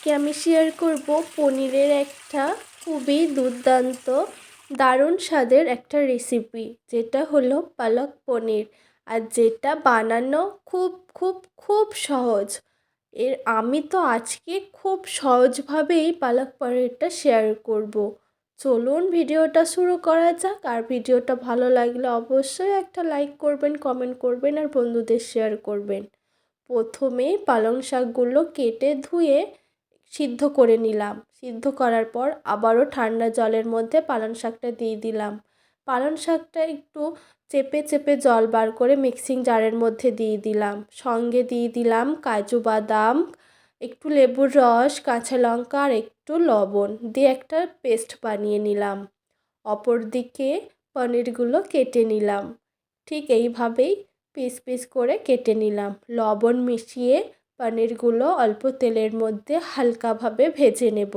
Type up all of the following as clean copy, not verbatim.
আজকে আমি শেয়ার করব পনিরের একটা খুবই দুর্দান্ত দারুণ স্বাদের একটা রেসিপি, যেটা হলো পালক পনির। আর যেটা বানানো খুব খুব খুব সহজ। আমি তো আজকে খুব সহজভাবেই পালক পনিরটা শেয়ার করব। চলুন ভিডিওটা শুরু করা যাক। আর ভিডিওটা ভালো লাগলে অবশ্যই একটা লাইক করবেন, কমেন্ট করবেন আর বন্ধুদের শেয়ার করবেন। প্রথমেই পালং শাকগুলো কেটে ধুয়ে সিদ্ধ করে নিলাম। সিদ্ধ করার পর আবারও ঠান্ডা জলের মধ্যে পালং শাকটা দিয়ে দিলাম। পালং শাকটা একটু চেপে চেপে জল বার করে মিক্সিং জারের মধ্যে দিয়ে দিলাম। সঙ্গে দিয়ে দিলাম কাজু বাদাম, একটু লেবুর রস, কাঁচা লঙ্কা আর একটু লবণ দিয়ে একটা পেস্ট বানিয়ে নিলাম। অপর দিকে পনিরগুলো কেটে নিলাম। ঠিক এইভাবেই পিস পিস করে কেটে নিলাম। লবণ মিশিয়ে পনিরগুলো অল্প তেলের মধ্যে হালকাভাবে ভেজে নেব।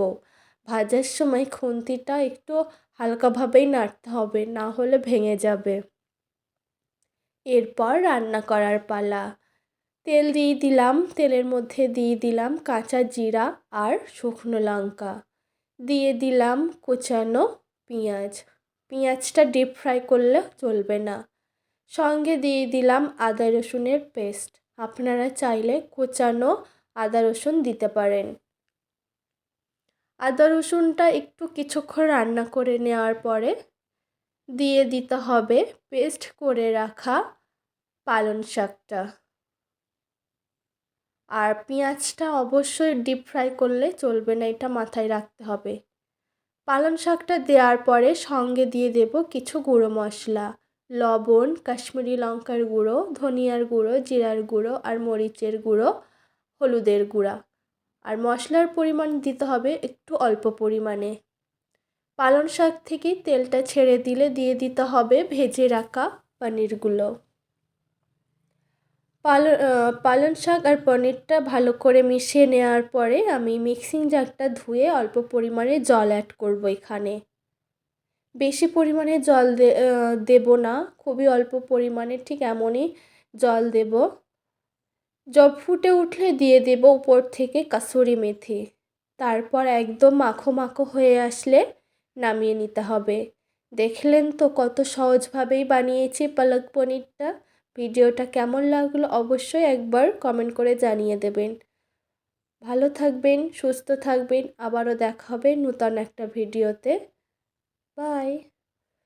ভাজার সময় খুন্তিটা একটু হালকাভাবেই নাড়তে হবে, না হলে ভেঙে যাবে। এরপর রান্না করার পালা। তেল দিয়ে দিলাম, তেলের মধ্যে দিয়ে দিলাম কাঁচা জিরা আর শুকনো লঙ্কা, দিয়ে দিলাম কুচানো পেঁয়াজ। পেঁয়াজটা ডিপ ফ্রাই করলে চলবে না। সঙ্গে দিয়ে দিলাম আদা রসুনের পেস্ট। আপনারা চাইলে কুচানো আদা রসুন দিতে পারেন। আদা রসুনটা একটু কিছুক্ষণ রান্না করে নেওয়ার পরে দিয়ে দিতে হবে পেস্ট করে রাখা পালং শাকটা। আর পেঁয়াজটা অবশ্যই ডিপ ফ্রাই করলে চলবে না, এটা মাথায় রাখতে হবে। পালং শাকটা দেওয়ার পরে সঙ্গে দিয়ে দেব কিছু গুঁড়ো মশলা, লবণ, কাশ্মীরি লঙ্কার গুঁড়ো, ধনিয়ার গুঁড়ো, জিরার গুঁড়ো আর মরিচের গুঁড়ো, হলুদের গুঁড়া। আর মশলার পরিমাণ দিতে হবে একটু অল্প পরিমাণে। পালং শাক থেকে তেলটা ছেড়ে দিলে দিয়ে দিতে হবে ভেজে রাখা পনিরগুলো। পালং শাক আর পনিরটা ভালো করে মিশিয়ে নেওয়ার পরে আমি মিক্সিং জারটা ধুয়ে অল্প পরিমাণে জল অ্যাড করব এখানে। বেশি পরিমাণে জল দেব না, খুবই অল্প পরিমাণে ঠিক এমনই জল দেব। জল ফুটে উঠলে দিয়ে দেব উপর থেকে কাসুরি মেথি। তারপর একদম মাখো মাখো হয়ে আসলে নামিয়ে নিতে হবে। দেখলেন তো কত সহজভাবেই বানিয়েছি পালক পনিরটা। ভিডিওটা কেমন লাগলো অবশ্যই একবার কমেন্ট করে জানিয়ে দেবেন। ভালো থাকবেন, সুস্থ থাকবেন। আবারও দেখা হবে নতুন একটা ভিডিওতে। বাই।